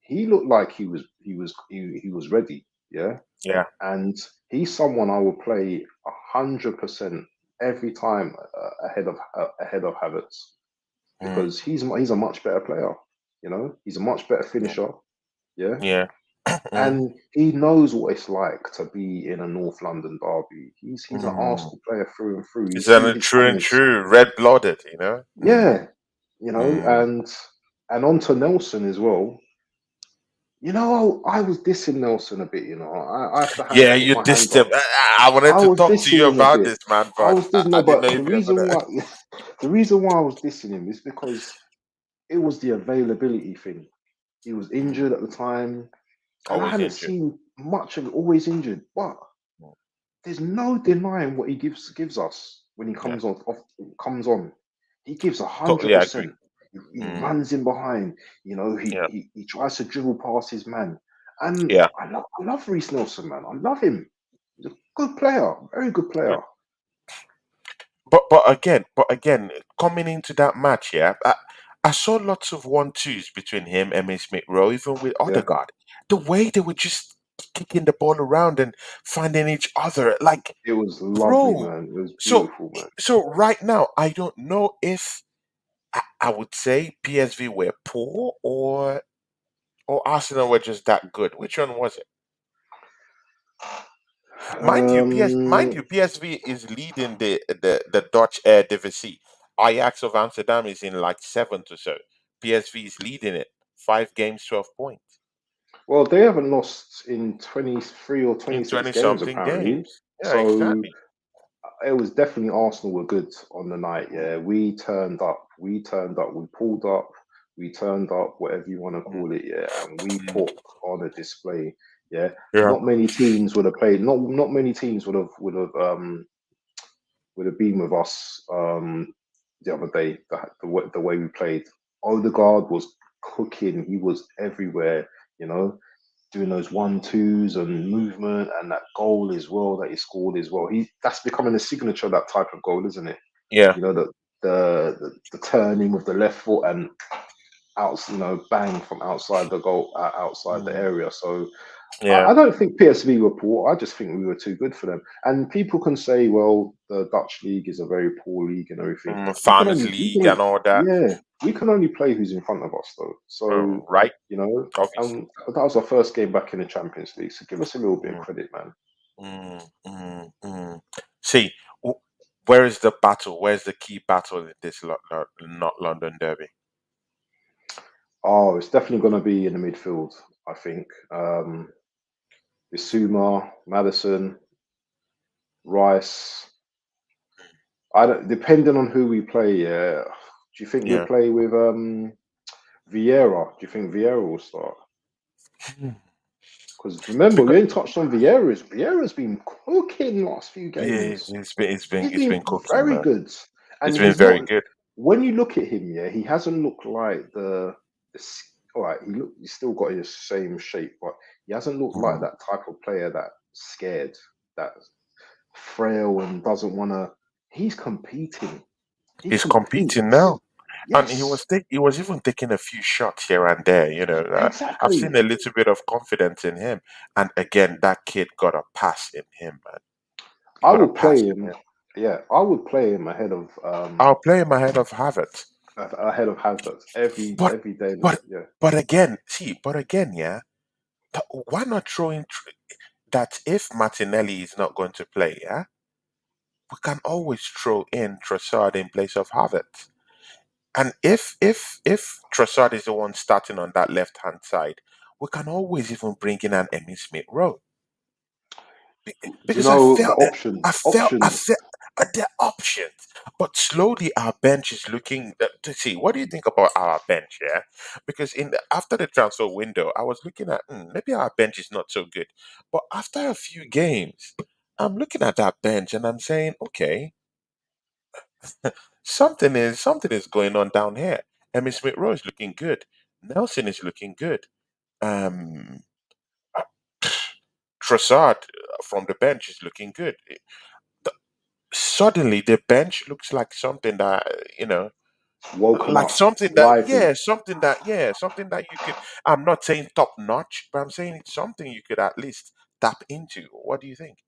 he was ready. Yeah, yeah. and he's someone I will play 100% every time ahead of Havertz Mm, because he's a much better player. You know, he's a much better yeah. finisher. Yeah, Yeah. Mm, and he knows what it's like to be in a North London derby. He's an mm. Arsenal player through and through. You It's see a his true and comments. true red blooded, you know? Yeah, Mm. and on to Nelson as well. I was dissing Nelson a bit. I have to Yeah, put you my hands dissed him. up. I wanted I to was talk to dissing you him a about bit. this, man, I but was dissing I no, didn't know but the if you're reason gonna. why the reason why I was dissing him is because it was the availability thing. He was injured Mm. at the time, and I Always hadn't injured. seen much of it. Always injured, but Mm. there's no denying what he gives us when he Yeah, comes on. He gives a hundred totally agree. percent. He Mm. runs in behind. He, Yeah, he he tries to dribble past his man, and yeah, I love Reece Nelson, man. I love him. He's a good player, very good yeah. player. But again, coming into that match, yeah, I saw lots of 1-2s between him and Smith Rowe, even with Yeah, Odegaard. The way they were just kicking the ball around and finding each other, like, it was lovely, bro. man. It was So, beautiful, man. so right now, I don't know if I would say PSV were poor or Arsenal were just that good. Which one was it? Mind Um, you, PSV is leading the Dutch Eredivisie. Ajax of Amsterdam is in like seventh or so. PSV is leading it. 5 games, 12 points Well, they haven't lost in 23 or in 26 20 games something apparently. games. Yeah, So exactly. it was definitely Arsenal were good on the night. Mm, Yeah, we turned up. We turned up. We pulled up. We turned up, whatever you want to mm, call it. Yeah, and we mm. put on a display. Yeah, Yeah. not many teams would have played. Not many teams would have been with us the other day. The way we played. Odegaard was cooking. He was everywhere. You know, doing those 1-2s and movement and that goal as well that he scored as well. He That's becoming a signature, that type of goal, isn't it? Yeah. You know, the turning with the left foot and bang from outside the goal, outside the Mm, area. So yeah. I don't think PSV were poor. I just think we were too good for them. And people can say, well, the Dutch league is a very poor league and everything. Farmers League and all that. Yeah, we can only play who's in front of us though. So, Right. and Obviously. that was our first game back in the Champions League. So give us a little bit of Mm, credit, man. See, where is the battle? Where's the key battle in this not London Derby? Oh, it's definitely going to be in the midfield, I think. Bissouma, Madison, Rice. I don't, depending on who we play. Yeah, do you think we'll Yeah. play with Vieira? Do you think Vieira will start? Hmm. Because remember, we Because ain't touched on Vieira's. Vieira's been cooking last few yeah, games. it's He's it's been been cooking, very man. good, and It's been he's very not. good. When you look at him, yeah, he hasn't looked like all right, he's still got his same shape, but he hasn't looked like Mm. that type of player that scared, that frail and doesn't want to. He's competing. He He's competing competes. now, and Yes, he was even taking a few shots here and there. I've seen exactly. a little bit of confidence in him, and again, that kid got a pass in him, man. He I got a would pass play in him. him. Yeah, I would play him ahead of I'll play him ahead of Havertz. Havertz But every day. but Yeah. but again, yeah. Why not throw in that if Martinelli is not going to play, yeah, we can always throw in Trossard in place of Havertz. And if Trossard is the one starting on that left hand side, we can always even bring in an Emmy Smith Rowe. Do you Because know the options? there are options, but slowly our bench is looking to see. What do you think about our bench? Yeah, because after the transfer window, I was looking at maybe our bench is not so good, but after a few games, I'm looking at that bench and I'm saying, okay, something is going on down here. Emmy Smith Rowe is looking good. Nelson is looking good. Um, Trossard from the bench is looking good. Suddenly the bench looks like something that Woken like up, something that lively. something that you could, I'm not saying top notch, but I'm saying it's something you could at least tap into. What do you think?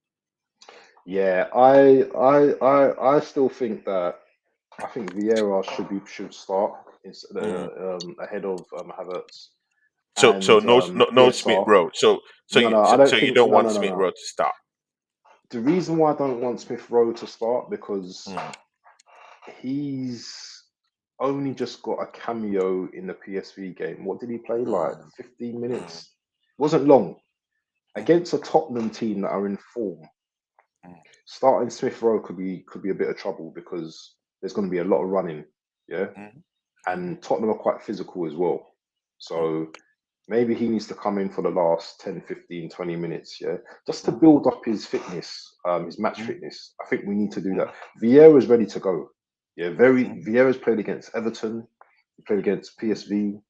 Yeah, I still think that I think Vieira should start instead Mm. ahead of Havertz So and no Smith PSR. Rowe. No, I don't So you think. don't No, want no, no, Smith no. Rowe to start. The reason why I don't want Smith Rowe to start because Mm, he's only just got a cameo in the PSV game. What did he play like? mm, 15 mm, minutes. Wasn't long mm, against a Tottenham team that are in form. mm, Starting Smith Rowe could be a bit of trouble because there's going to be a lot of running. Yeah, mm, mm, and Tottenham are quite physical as well. mm, So maybe he needs to come in for the last 10, 15, 20 minutes, yeah, just to mm, build up his fitness, his match mm, fitness. I think we need to do mm, that. Vieira's ready to go. Yeah, mm. Vieira's played against Everton, he played against PSV.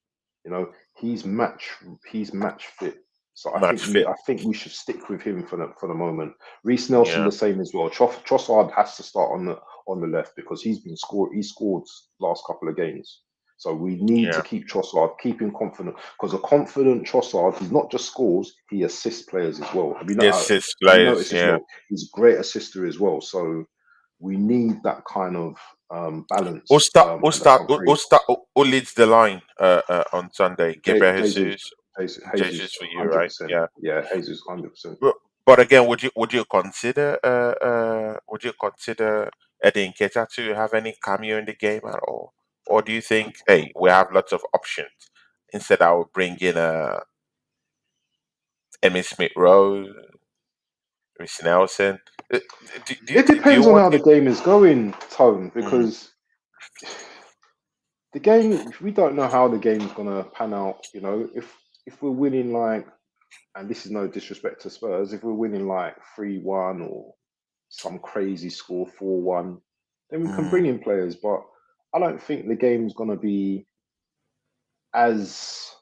You know, he's match fit. So Match fit. I think we should stick with him for the moment. Reece Nelson Yeah, the same as well. Trossard has to start on the left because he scored last couple of games. So we need to yeah. keep Trossard, keep him confident because a confident Trossard, he's not just scores, he assists players as well. The assist Have you players. noticed as Yeah. well? He's a great assister as well. So we need that kind of Who balance start? Who at the start? front three. Who leads the line on Sunday? Gabriel Jesus, Jesus, Jesus Jesus, for you, right? 100%. Yeah. Yeah, Jesus, 100%. But again, would you consider Eddie Nketiah to have any cameo in the game at all, or do you think, hey, we have lots of options? Instead, I would bring in Emmy Smith Rowe, Rhys Nelson. It Do you depends on want how the him? game is going, Tone, Mm, because the game, we don't know how the game's gonna pan out. If we're winning like, and this is no disrespect to Spurs, if we're winning like 3-1 or some crazy score 4-1, then we can mm. bring in players. But I don't think the game's gonna be as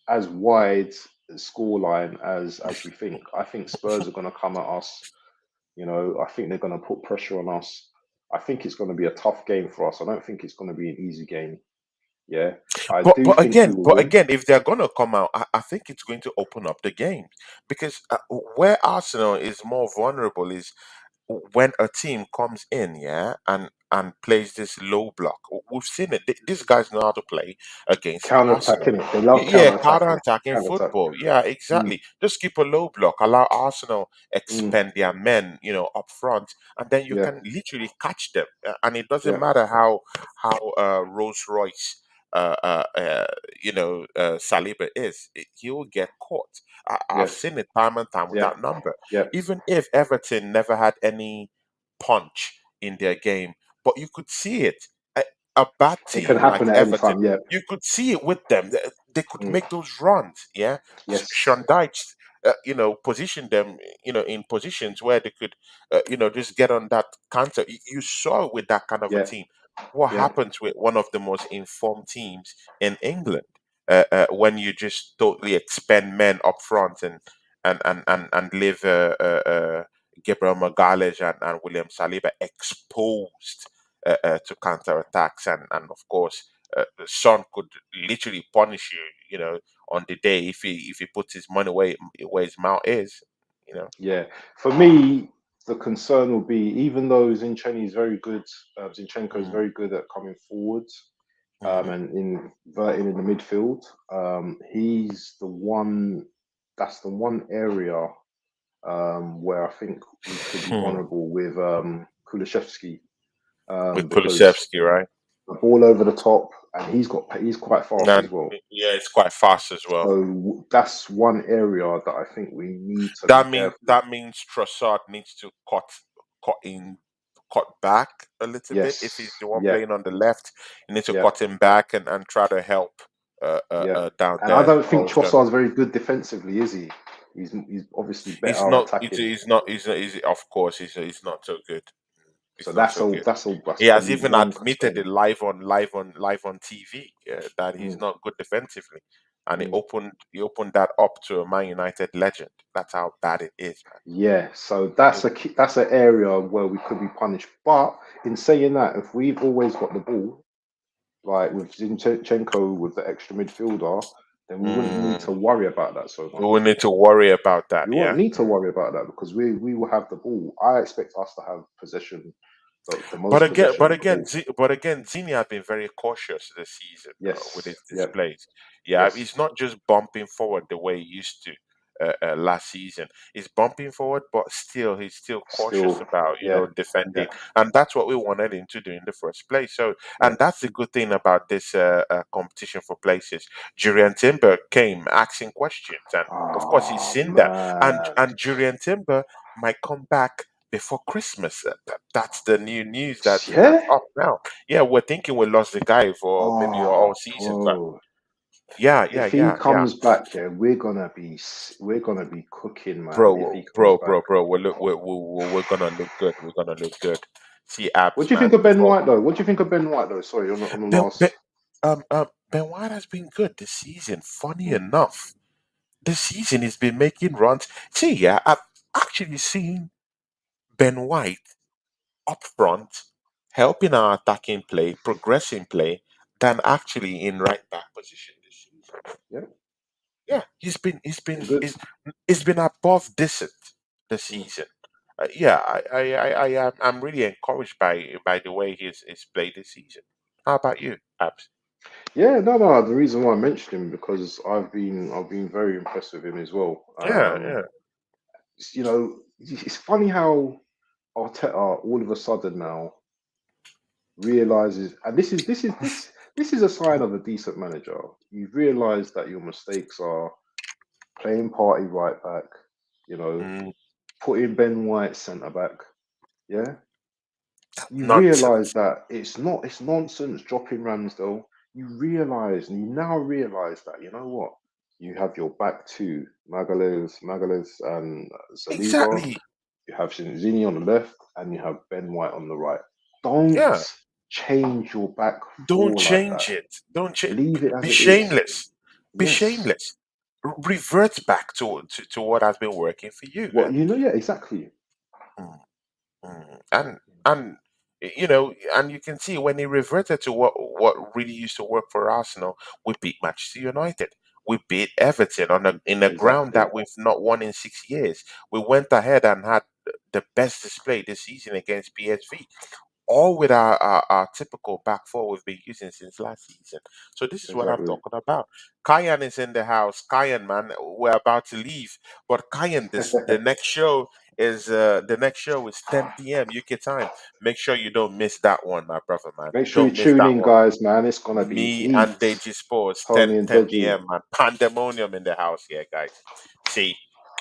as wide scoreline as we think. I think Spurs are gonna come at us. I think they're gonna put pressure on us. I think it's going to be a tough game for us. I don't think it's going to be an easy game. Yeah, I But do but think we again, will but win. again, if they're gonna come out, I think it's going to open up the games because where Arsenal is more vulnerable is when a team comes in, yeah, and plays this low block. We've seen it. These guys know how to play against Counter Arsenal. attacking it. They love Yeah, counter attacking. counter-attacking Counter attack. football. Yeah, Mm, exactly. Just keep a low block, allow Arsenal mm, expend their men, up front, and then you yeah, can literally catch them. And it doesn't yeah. matter how Rolls Royce, Saliba is. He will get caught. I've Yes. seen it time and time Yeah. without number. Yeah. Even if Everton never had any punch in their game, but you could see it. A bad It can team like happen at any Everton, time. Yeah. you could see it with them. They could Mm, make those runs. Yeah, yes. Sean Dyche, positioned them, in positions where they could, just get on that counter. You saw it with that kind of a Yeah. team. What Yeah. happens with one of the most informed teams in England when you just totally expend men up front and leave Gabriel Magalhaes and William Saliba exposed to counter attacks, and of course Son could literally punish you, on the day if he puts his money where his mouth is, you know. Yeah. For me, the concern will be, even though Zinchenko is very good, Zinchenko is Mm, very good at coming forwards, mm, and inverting in the midfield. He's the one. That's the one area where I think we could be hmm. vulnerable with Kulishevsky, With because Kulusevski, right? the ball over the top, and he's quite fast as And well. yeah, it's quite fast as well. So that's one area that I think we need to be That means careful with. that means Trossard needs to cut back a little bit. If he's Yes, the one yeah, playing on the left, you need to yeah, cut him back and try to help yeah. down And I there don't think also. Trossard's very good defensively, is he? He's obviously He's better not. He's, attacking. he's not. Of course, he's not so good. So He's not so good. that's He has probably even one admitted concern. it live on TV, that he's Mm, not good defensively, and he mm. opened that up to a Man United legend. That's how bad it is, Yeah, so man. that's an area where we could be punished. But in saying that, if we've always got the ball, like with Zinchenko with the extra midfielder, then we wouldn't need to Mm, worry about that so we will much. need to worry about that. We won't Yeah. need to worry about that because we will have the ball. I expect us to have possession, the But most again, possession but of the again, ball. Zini has been very cautious this season with Yes, his yep, displays. Yeah, he's yes, not just bumping forward the way he used to last season. He's bumping forward, but still, he's still cautious still, about yeah, defending, yeah, and that's what we wanted him to do in the first place. So, yeah. and that's the good thing about this competition for places. Julian Timber came asking questions, and of course, he's Oh seen that, and man, and Julian Timber might come back before Christmas. That's the new news that's yeah. up now. Yeah, we're thinking we lost the guy for maybe all Oh, season, fam. bro. Yeah, yeah, If he yeah, yeah. comes back, yeah, we're gonna be cooking, man. If he Bro, comes bro, back. bro, bro. We're gonna look good. We're gonna look good. See What abs, do you think man. of Ben Before White though? What do you think of Ben White though? Sorry, on the Ben, ben, last. Ben White has been good this season. Funny Mm, enough, this season he's been making runs. See, yeah, I've actually seen Ben White up front, helping our attacking play, progressing play, than actually in right back position this season. yeah, Yeah, been good. he's been above decent this Mm. season. Yeah, I'm really encouraged by the way he's played this season. How about you, Abs? Yeah, no, no. The reason why I mentioned him because I've been very impressed with him as well. Yeah, yeah. It's funny how Arteta all of a sudden now realizes, and this is this. This is a sign of a decent manager. You realise that your mistakes are playing party right back, you know, Mm, putting Ben White centre back. Yeah, you realise nonsense. that it's nonsense dropping Ramsdale. You now realise that you know what you have your back two Magalhaes and Saliba. Exactly. You have Shinzini on the left, and you have Ben White on the right. Don't Yeah. change your back Don't four like that. change it. Don't change. Leave it Be as it is. shameless. Be Yes. shameless. Revert back to what has been working for you, Well, man. you know, yeah, exactly. Mm, and and you can see when he reverted to what really used to work for Arsenal, we beat Manchester United. We beat Everton on a ground Exactly. that we've not won in 6 years. We went ahead and had the best display this season against PSV, all with our typical back four we've been using since last season. So this is what I'm Exactly. talking about. Kayan is in the house. Kayan, man, we're about to leave. But Kayan, this the next show is 10 p.m. UK time. Make sure you don't miss that one, my brother, man. Make sure you Don't miss tune that in, one. guys, man. It's gonna be Me and heat. Deji Sports, Tony and 10 Deji. p.m. man. Pandemonium in the house here, guys. See,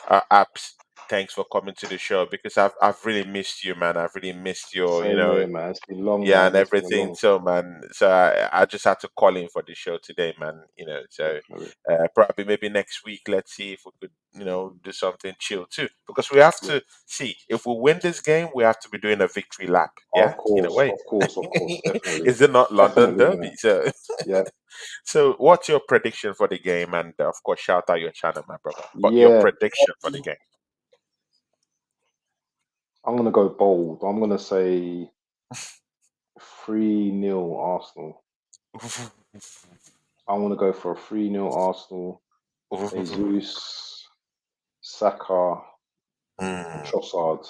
apps. Thanks for coming to the show because I've really missed you, man. I've really missed your, Same here, man. It's been long, yeah, and man. It's been a everything. long, So, man, so I just had to call in for the show today, man. So definitely. probably maybe next week, let's see if we could, do something chill too. Because we have Yeah. to see if we win this game, we have to be doing a victory lap. Yeah, in a way. Of course, definitely. Is it not London Definitely, man. Derby? So, Yeah. so what's your prediction for the game? And of course, shout out your channel, my brother. But your Yeah. prediction for the game. I'm gonna go bold. I'm gonna say 3-0 Arsenal. I want to go for a 3-0 Arsenal. Jesus, Saka, and Mm, Trossard.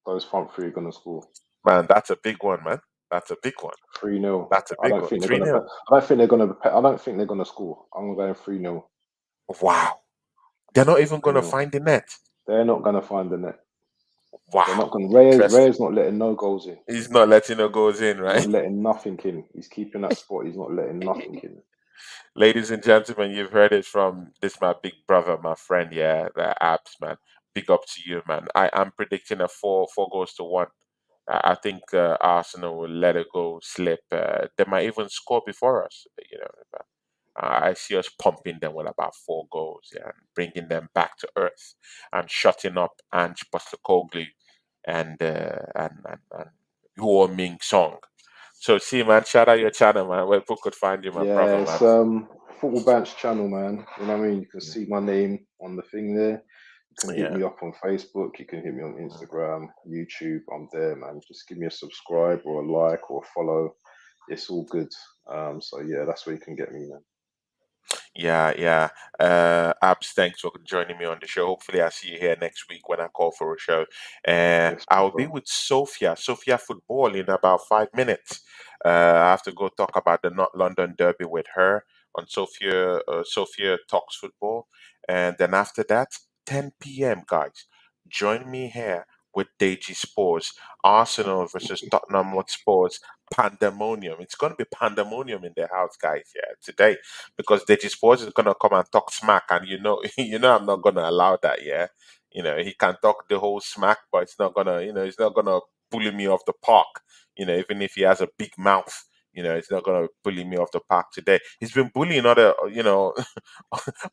Those front three are gonna score. man, that's a big one, man. That's a big one. 3-0. That's a I big don't one. think they're 3 gonna. 0. I don't think they're gonna. I don't think they're gonna score. I'm going 3-0. Wow. They're not even going to 3-0. find the net. They're not gonna find the net. They're not Wow. gonna. Interesting. Reyes not letting no goals in. He's not letting no goes in, He's not right? letting nothing in. He's keeping that spot. He's not letting nothing in. Ladies and gentlemen, you've heard it from this my big brother, my friend, yeah, the apps, man. Big up to you, man. I am predicting a four goals to one. I think Arsenal will let it go slip. They might even score before us, but I see us pumping them with about 4 goals, yeah, and bringing them back to earth and shutting up Ange Postecoglou and Yuo Ming Song. So, see, man, shout out your channel, man, where people could find you, my Yeah, brother, it's man. Football Bench channel, man. You know what I mean? You can see my name on the thing there. You can hit Yeah. me up on Facebook. You can hit me on Instagram, YouTube. I'm there, man. Just give me a subscribe or a like or a follow. It's all good. So yeah, that's where you can get me, man. Yeah, yeah. Abs, thanks for joining me on the show. Hopefully, I'll see you here next week when I call for a show. Yes, my I'll be bro. with Sophia Football in about 5 minutes. I have to go talk about the Not London Derby with her on Sophia Talks Football. And then after that, 10 p.m., guys, join me here with Deji Sports, Arsenal versus Tottenham Hotspurs. Pandemonium. It's going to be pandemonium in the house, guys. Yeah, today because Deji Sports is gonna come and talk smack, and I'm not gonna allow that. Yeah, he can talk the whole smack, but it's not gonna, it's not gonna bully me off the park. Even if he has a big mouth, it's not gonna bully me off the park today. He's been bullying other,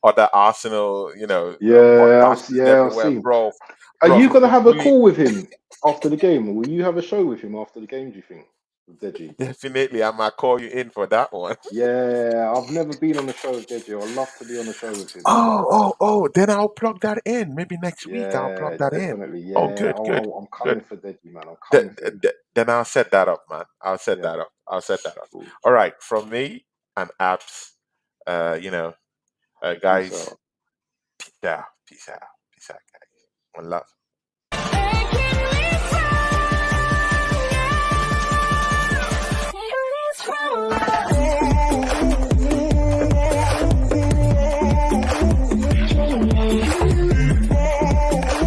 other Arsenal, podcasters Yeah, I've everywhere, seen. bro. Are Bro, you he's gonna been have a bullying. call with him after the game? Will you have a show with him after the game? Do you think with Deji? Definitely, I might call you in for that one. Yeah, I've never been on the show with Deji. I'd love to be on the show with him. Oh! Then I'll plug that in. Maybe next week I'll plug Yeah, that in. definitely. Oh, Yeah, good, good, I'm good. coming for Deji, man. I'm Th- coming for him. then I'll set that up, man. I'll set Yeah, that up. I'll set that up. cool. All right, from me and apps, Peace guys. out. Peace out, peace out, guys. One love. From